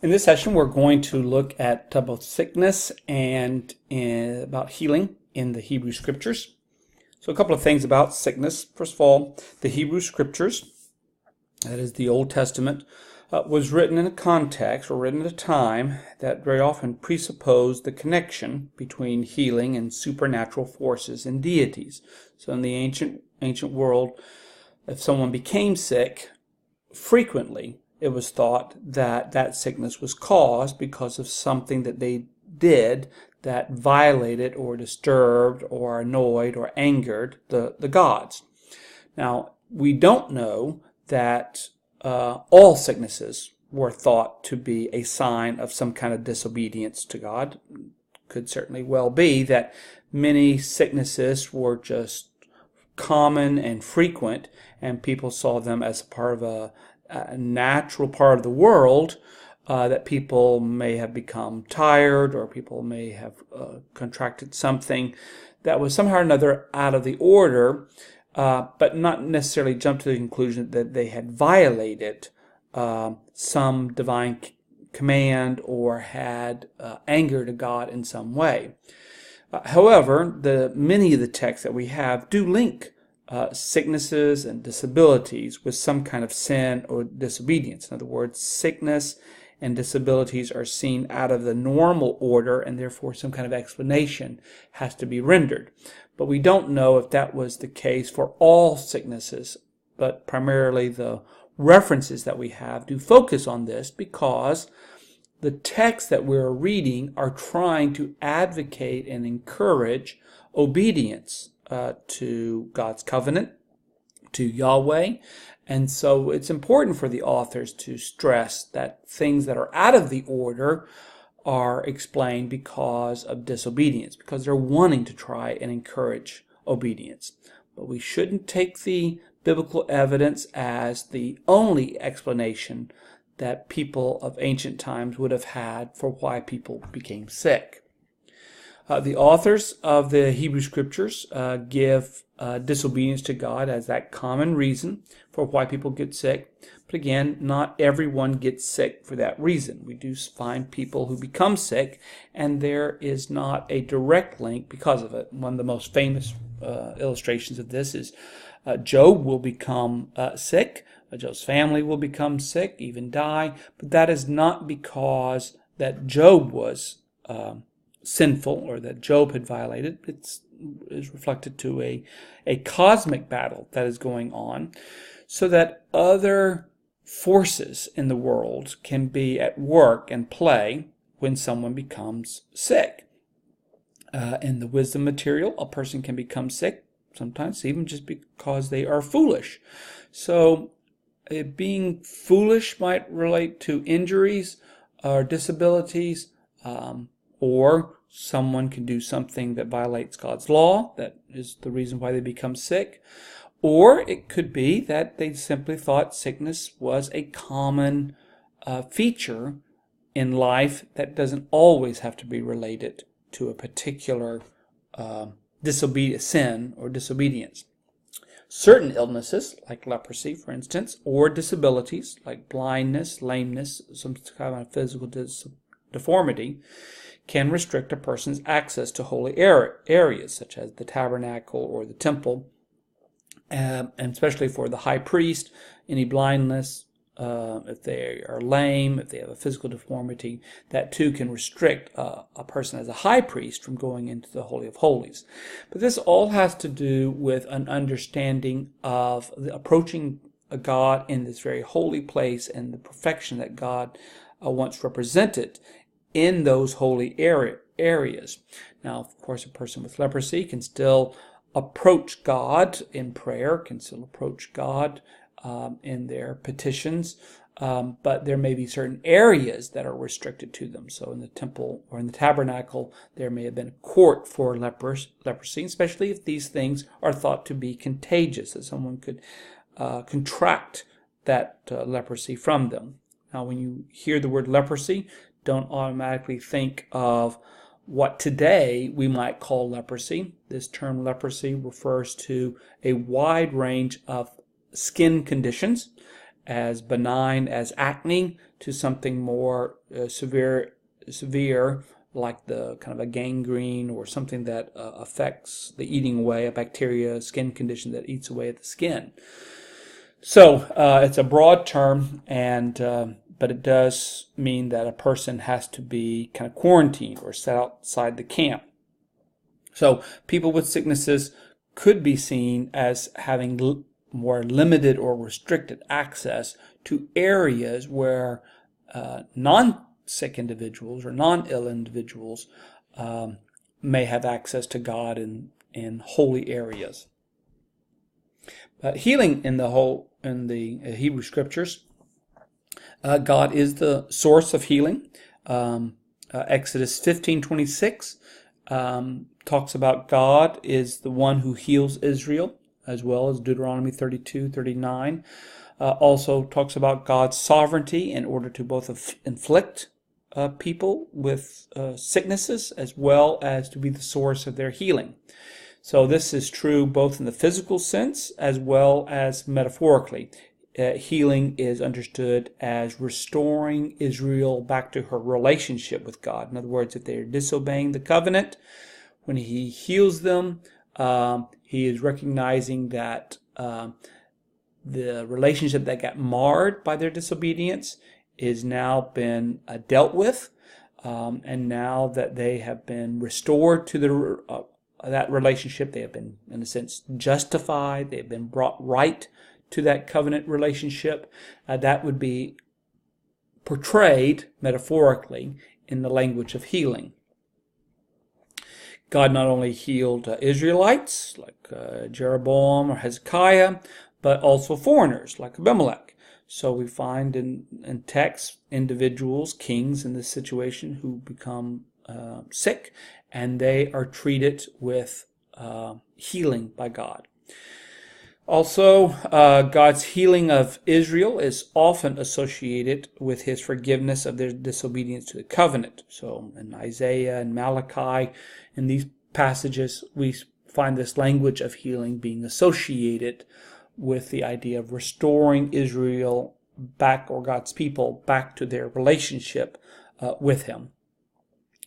In this session, we're going to look at both sickness and about healing in the Hebrew Scriptures. So a couple of things about sickness. First of all, the Hebrew Scriptures, that is the Old Testament, was written in a context or written at a time that very often presupposed the connection between healing and supernatural forces and deities. So in the ancient world, if someone became sick, frequently it was thought that that sickness was caused because of something that they did that violated or disturbed or annoyed or angered the gods. Now, we don't know that all sicknesses were thought to be a sign of some kind of disobedience to God. Could certainly well be that many sicknesses were just common and frequent, and people saw them as a part of a natural part of the world, that people may have become tired, or people may have contracted something that was somehow or another out of the order, but not necessarily jump to the conclusion that they had violated some divine command or had angered a God in some way. However, many of the texts that we have do link sicknesses and disabilities with some kind of sin or disobedience. In other words, sickness and disabilities are seen out of the normal order, and therefore some kind of explanation has to be rendered. But we don't know if that was the case for all sicknesses, but primarily the references that we have do focus on this because the texts that we're reading are trying to advocate and encourage obedience to God's covenant, to Yahweh. And so it's important for the authors to stress that things that are out of the order are explained because of disobedience, because they're wanting to try and encourage obedience. But we shouldn't take the biblical evidence as the only explanation that people of ancient times would have had for why people became sick. The authors of the Hebrew Scriptures give disobedience to God as that common reason for why people get sick. But again, not everyone gets sick for that reason. We do find people who become sick, and there is not a direct link because of it. One of the most famous illustrations of this is Job will become sick. Job's family will become sick, even die. But that is not because that Job was sinful or that Job had violated. It is reflected to a cosmic battle that is going on, so that other forces in the world can be at work and play when someone becomes sick. In the wisdom material, a person can become sick sometimes even just because they are foolish. So being foolish might relate to injuries or disabilities, or someone can do something that violates God's law. That is the reason why they become sick. Or it could be that they simply thought sickness was a common feature in life that doesn't always have to be related to a particular sin or disobedience. Certain illnesses, like leprosy, for instance, or disabilities, like blindness, lameness, some kind of physical deformity, can restrict a person's access to holy areas, such as the tabernacle or the temple, and especially for the high priest. Any blindness, if they are lame, if they have a physical deformity, that too can restrict a person as a high priest from going into the Holy of Holies. But this all has to do with an understanding of approaching a God in this very holy place and the perfection that God wants represented in those holy areas. Now, of course, a person with leprosy can still approach God in prayer, can still approach God in their petitions, but there may be certain areas that are restricted to them. So in the temple or in the tabernacle, there may have been a court for leprosy, especially if these things are thought to be contagious, that someone could contract that leprosy from them. Now, when you hear the word leprosy, don't automatically think of what today we might call leprosy. This term leprosy refers to a wide range of skin conditions as benign as acne to something more severe, like the kind of a gangrene or something that affects the eating away, a bacteria, skin condition that eats away at the skin. So it's a broad term, and but it does mean that a person has to be kind of quarantined or set outside the camp. So people with sicknesses could be seen as having more limited or restricted access to areas where non-sick individuals or non-ill individuals may have access to God in holy areas. Healing in the Hebrew Scriptures, God is the source of healing. Exodus 15:26 talks about God is the one who heals Israel, as well as Deuteronomy 32:39. Also talks about God's sovereignty in order to both inflict people with sicknesses as well as to be the source of their healing. So this is true both in the physical sense as well as metaphorically. Healing is understood as restoring Israel back to her relationship with God. In other words, if they are disobeying the covenant, when he heals them, he is recognizing that the relationship that got marred by their disobedience is now been dealt with, and now that they have been restored to that relationship, they have been, in a sense, justified, they have been brought right to that covenant relationship. That would be portrayed metaphorically in the language of healing. God not only healed Israelites like Jeroboam or Hezekiah, but also foreigners like Abimelech. So we find in texts individuals, kings in this situation, who become sick, and they are treated with healing by God. Also, God's healing of Israel is often associated with his forgiveness of their disobedience to the covenant. So in Isaiah and Malachi, in these passages, we find this language of healing being associated with the idea of restoring Israel back, or God's people back to their relationship with him.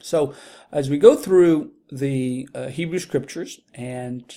So as we go through the Hebrew Scriptures and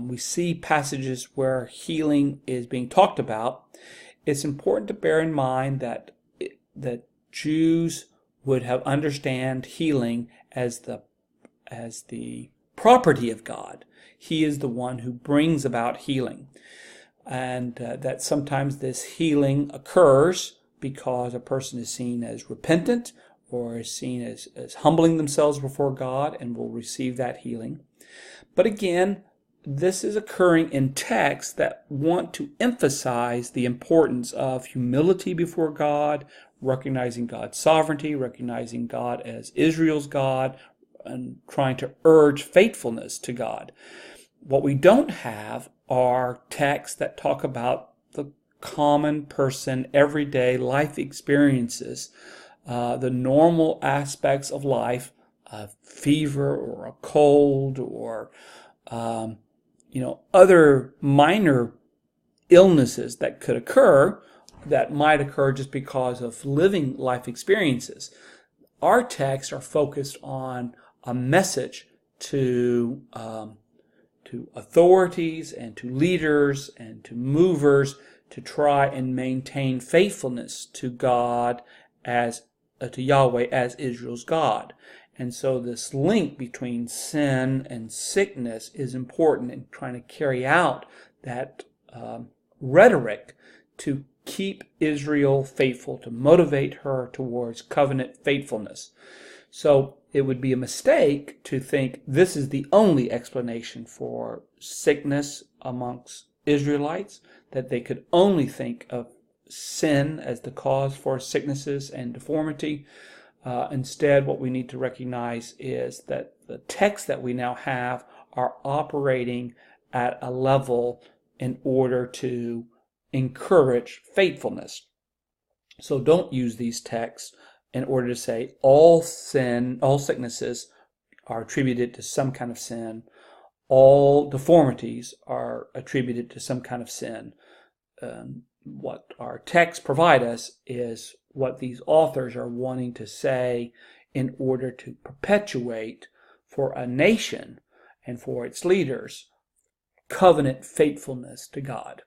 we see passages where healing is being talked about, it's important to bear in mind that Jews would have understand healing as the property of God. He is the one who brings about healing, and that sometimes this healing occurs because a person is seen as repentant or is seen as humbling themselves before God and will receive that healing. But again, this is occurring in texts that want to emphasize the importance of humility before God, recognizing God's sovereignty, recognizing God as Israel's God, and trying to urge faithfulness to God. What we don't have are texts that talk about the common person, everyday life experiences, the normal aspects of life, a fever or a cold or other minor illnesses that could occur, that might occur just because of living life experiences. Our texts are focused on a message to authorities and to leaders and to movers to try and maintain faithfulness to God to Yahweh as Israel's God. And so this link between sin and sickness is important in trying to carry out that rhetoric to keep Israel faithful, to motivate her towards covenant faithfulness. So it would be a mistake to think this is the only explanation for sickness amongst Israelites, that they could only think of sin as the cause for sicknesses and deformity. Instead, what we need to recognize is that the texts that we now have are operating at a level in order to encourage faithfulness. So don't use these texts in order to say all sicknesses are attributed to some kind of sin, all deformities are attributed to some kind of sin. what our texts provide us is what these authors are wanting to say in order to perpetuate for a nation and for its leaders covenant faithfulness to God.